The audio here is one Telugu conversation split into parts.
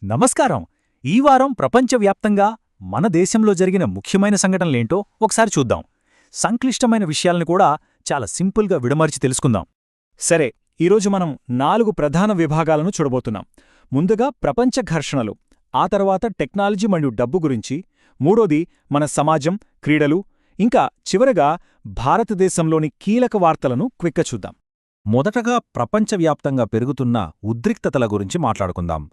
నమస్కారం. ఈ వారం ప్రపంచవ్యాప్తంగా మన దేశంలో జరిగిన ముఖ్యమైన సంఘటనలేంటో ఒకసారి చూద్దాం. సంక్లిష్టమైన విషయాలను కూడా చాలా సింపుల్గా విడమర్చి తెలుసుకుందాం. సరే, ఈరోజు మనం 4 ప్రధాన విభాగాలను చూడబోతున్నాం. ముందుగా ప్రపంచ ఘర్షణలు, ఆ తర్వాత టెక్నాలజీ మరియు డబ్బు గురించి, మూడోది మన సమాజం, క్రీడలు, ఇంకా చివరగా భారతదేశంలోని కీలక వార్తలను క్విక్గా చూద్దాం. మొదటగా ప్రపంచవ్యాప్తంగా పెరుగుతున్న ఉద్రిక్తతల గురించి మాట్లాడుకుందాం.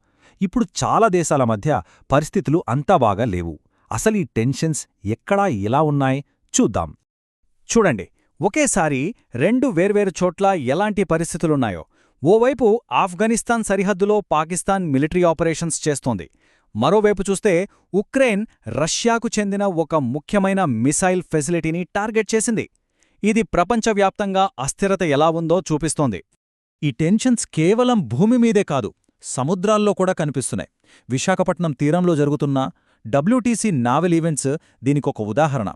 ఇప్పుడు చాలా దేశాల మధ్య పరిస్థితులు అంతా బాగా లేవు. అసలు ఈ టెన్షన్స్ ఎక్కడా ఎలా ఉన్నాయి చూద్దాం. చూడండి, ఒకేసారి 2 వేర్వేరు చోట్ల ఎలాంటి పరిస్థితులున్నాయో. ఓవైపు ఆఫ్ఘనిస్తాన్ సరిహద్దులో పాకిస్తాన్ మిలిటరీ ఆపరేషన్స్ చేస్తోంది. మరోవైపు చూస్తే ఉక్రెయిన్ రష్యాకు చెందిన ఒక ముఖ్యమైన మిసైల్ ఫెసిలిటీని టార్గెట్ చేసింది. ఇది ప్రపంచవ్యాప్తంగా అస్థిరత ఎలా ఉందో చూపిస్తోంది. ఈ టెన్షన్స్ కేవలం భూమి మీదే కాదు, సముద్రాల్లో కూడా కనిపిస్తున్నాయి. విశాఖపట్నం తీరంలో జరుగుతున్న WTC నావెల్ ఈవెంట్స్ దీనికొక ఉదాహరణ.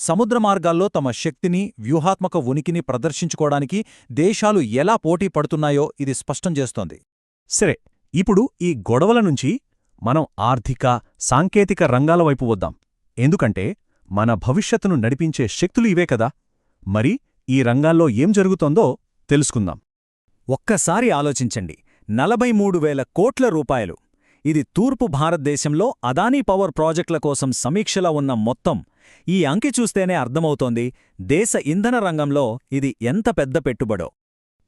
సముద్ర మార్గాల్లో తమ శక్తిని, వ్యూహాత్మక ఉనికిని ప్రదర్శించుకోవడానికి దేశాలు ఎలా పోటీ పడుతున్నాయో ఇది స్పష్టం చేస్తోంది. సరే, ఇప్పుడు ఈ గొడవల నుంచి మనం ఆర్థిక, సాంకేతిక రంగాల వైపు వద్దాం. ఎందుకంటే మన భవిష్యత్తును నడిపించే శక్తులు ఇవే కదా. మరి ఈ రంగాల్లో ఏం జరుగుతోందో తెలుసుకుందాం. ఒక్కసారి ఆలోచించండి, 43,000 కోట్ల రూపాయలు. ఇది తూర్పు భారతదేశంలో అదానీ పవర్ ప్రాజెక్టుల కోసం సమీక్షలో ఉన్న మొత్తం. ఈ అంకె చూస్తేనే అర్థమవుతోంది దేశ ఇంధన రంగంలో ఇది ఎంత పెద్ద పెట్టుబడో.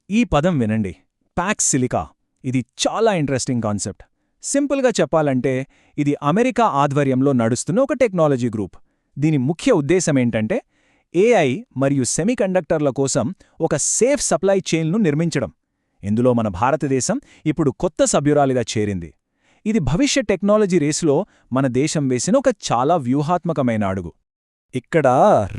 ఈ పదం వినండి, ప్యాక్స్ సిలికా. ఇది చాలా ఇంట్రెస్టింగ్ కాన్సెప్ట్. సింపుల్గా చెప్పాలంటే ఇది అమెరికా ఆధ్వర్యంలో నడుస్తున్న ఒక టెక్నాలజీ గ్రూప్. దీని ముఖ్య ఉద్దేశమేంటంటే AI మరియు సెమీకండక్టర్ల కోసం ఒక సేఫ్ సప్లై చైన్ను నిర్మించడం. ఇందులో మన భారతదేశం ఇప్పుడు కొత్త సభ్యురాలిగా చేరింది. ఇది భవిష్య టెక్నాలజీ రేసులో మన దేశం వేసిన ఒక చాలా వ్యూహాత్మకమైన అడుగు. ఇక్కడ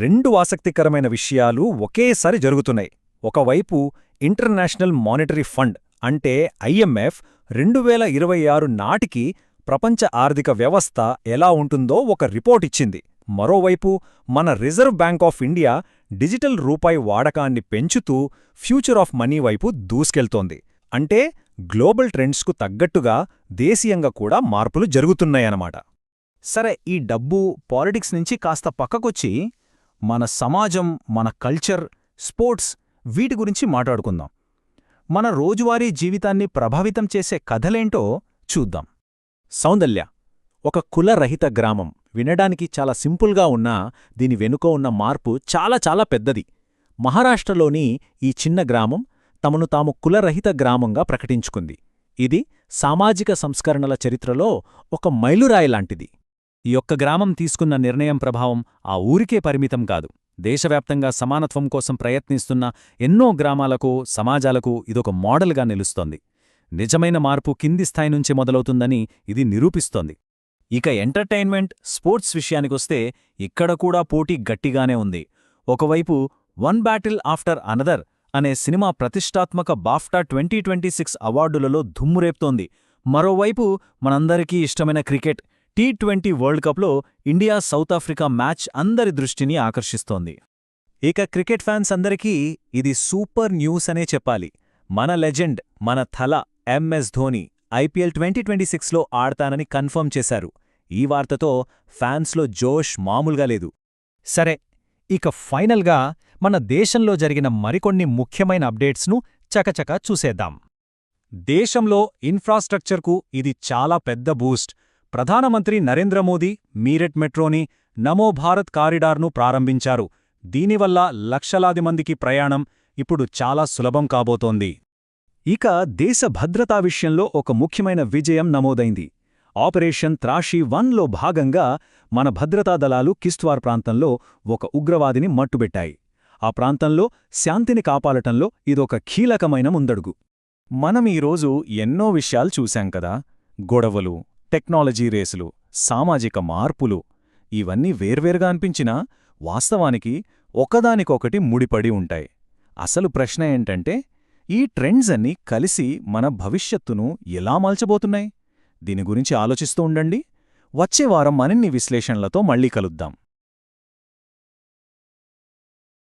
2 ఆసక్తికరమైన విషయాలు ఒకేసారి జరుగుతున్నాయి. ఒకవైపు ఇంటర్నేషనల్ మానిటరీ ఫండ్ అంటే IMF 2026 నాటికి ప్రపంచ ఆర్థిక వ్యవస్థ ఎలా ఉంటుందో ఒక రిపోర్ట్ ఇచ్చింది. మరోవైపు మన reserve bank of India digital రూపాయి వాడకాన్ని పెంచుతూ ఫ్యూచర్ ఆఫ్ మనీ వైపు దూసుకెళ్తోంది. అంటే గ్లోబల్ ట్రెండ్స్కు తగ్గట్టుగా దేశీయంగా కూడా మార్పులు జరుగుతున్నాయన్నమాట. సరే, ఈ డబ్బు, పాలిటిక్స్ నుంచి కాస్త పక్కకొచ్చి మన సమాజం, మన కల్చర్, స్పోర్ట్స్ వీటి గురించి మాట్లాడుకుందాం. మన రోజువారీ జీవితాన్ని ప్రభావితం చేసే కథలేంటో చూద్దాం. సౌందల్య, ఒక కులరహిత గ్రామం. వినడానికి చాలా సింపుల్గా ఉన్నా దీని వెనుక ఉన్న మార్పు చాలా చాలా పెద్దది. మహారాష్ట్రలోని ఈ చిన్న గ్రామం తమను తాము కులరహిత గ్రామంగా ప్రకటించుకుంది. ఇది సామాజిక సంస్కరణల చరిత్రలో ఒక మైలురాయి లాంటిది. ఈ ఒక్క గ్రామం తీసుకున్న నిర్ణయం ప్రభావం ఆ ఊరికే పరిమితం కాదు. దేశవ్యాప్తంగా సమానత్వం కోసం ప్రయత్నిస్తున్న ఎన్నో గ్రామాలకు, సమాజాలకు ఇదొక మోడల్గా నిలుస్తోంది. నిజమైన మార్పు కింది స్థాయి నుంచి మొదలవుతుందని ఇది నిరూపిస్తోంది. ఇక ఎంటర్టైన్మెంట్, స్పోర్ట్స్ విషయానికొస్తే ఇక్కడ కూడా పోటీ గట్టిగానే ఉంది. ఒకవైపు వన్ బ్యాటిల్ ఆఫ్టర్ అనదర్ అనే సినిమా ప్రతిష్టాత్మక బాఫ్టా 2026 అవార్డులలో దుమ్మురేప్తోంది. మరోవైపు మనందరికీ ఇష్టమైన క్రికెట్ T20 వరల్డ్ కప్లో ఇండియా సౌత్ ఆఫ్రికా మ్యాచ్ అందరి దృష్టిని ఆకర్షిస్తోంది. ఇక క్రికెట్ ఫ్యాన్స్ అందరికీ ఇది సూపర్ న్యూస్ అనే చెప్పాలి. మన లెజెండ్, మన థల MS ధోని IPL 2026లో ఆడతానని కన్ఫర్మ్ చేశారు. ఈ వార్తతో ఫ్యాన్స్లో జోష్ మామూలుగా లేదు. సరే, ఇక ఫైనల్గా మన దేశంలో జరిగిన మరికొన్ని ముఖ్యమైన అప్డేట్స్ను చకచకా చూసేద్దాం. దేశంలో ఇన్ఫ్రాస్ట్రక్చర్కు ఇది చాలా పెద్ద బూస్ట్. ప్రధానమంత్రి నరేంద్ర మోదీ మీరట్ మెట్రోని, నమో భారత్ కారిడార్ను ప్రారంభించారు. దీనివల్ల లక్షలాది మందికి ప్రయాణం ఇప్పుడు చాలా సులభం కాబోతోంది. ఇక దేశ భద్రతా విషయంలో ఒక ముఖ్యమైన విజయం నమోదైంది. ఆపరేషన్ త్రాషి 1లో భాగంగా మన భద్రతా దళాలు కిష్త్వార్ ప్రాంతంలో ఒక ఉగ్రవాదిని మట్టుబెట్టాయి. ఆ ప్రాంతంలో శాంతిని కాపాడటంలో ఇదొక కీలకమైన ముందడుగు. మనం ఈరోజు ఎన్నో విషయాలు చూశాం కదా. గొడవలు, టెక్నాలజీ రేసులు, సామాజిక మార్పులు, ఇవన్నీ వేర్వేరుగా అనిపించినా వాస్తవానికి ఒకదానికొకటి ముడిపడి ఉంటాయి. అసలు ప్రశ్న ఏంటంటే ఈ ట్రెండ్స్ అన్నీ కలిసి మన భవిష్యత్తును ఎలా మలచబోతున్నాయి? దీని గురించి ఆలోచిస్తూ ఉండండి. వచ్చే వారం మరిన్ని విశ్లేషణలతో మళ్ళీ కలుద్దాం.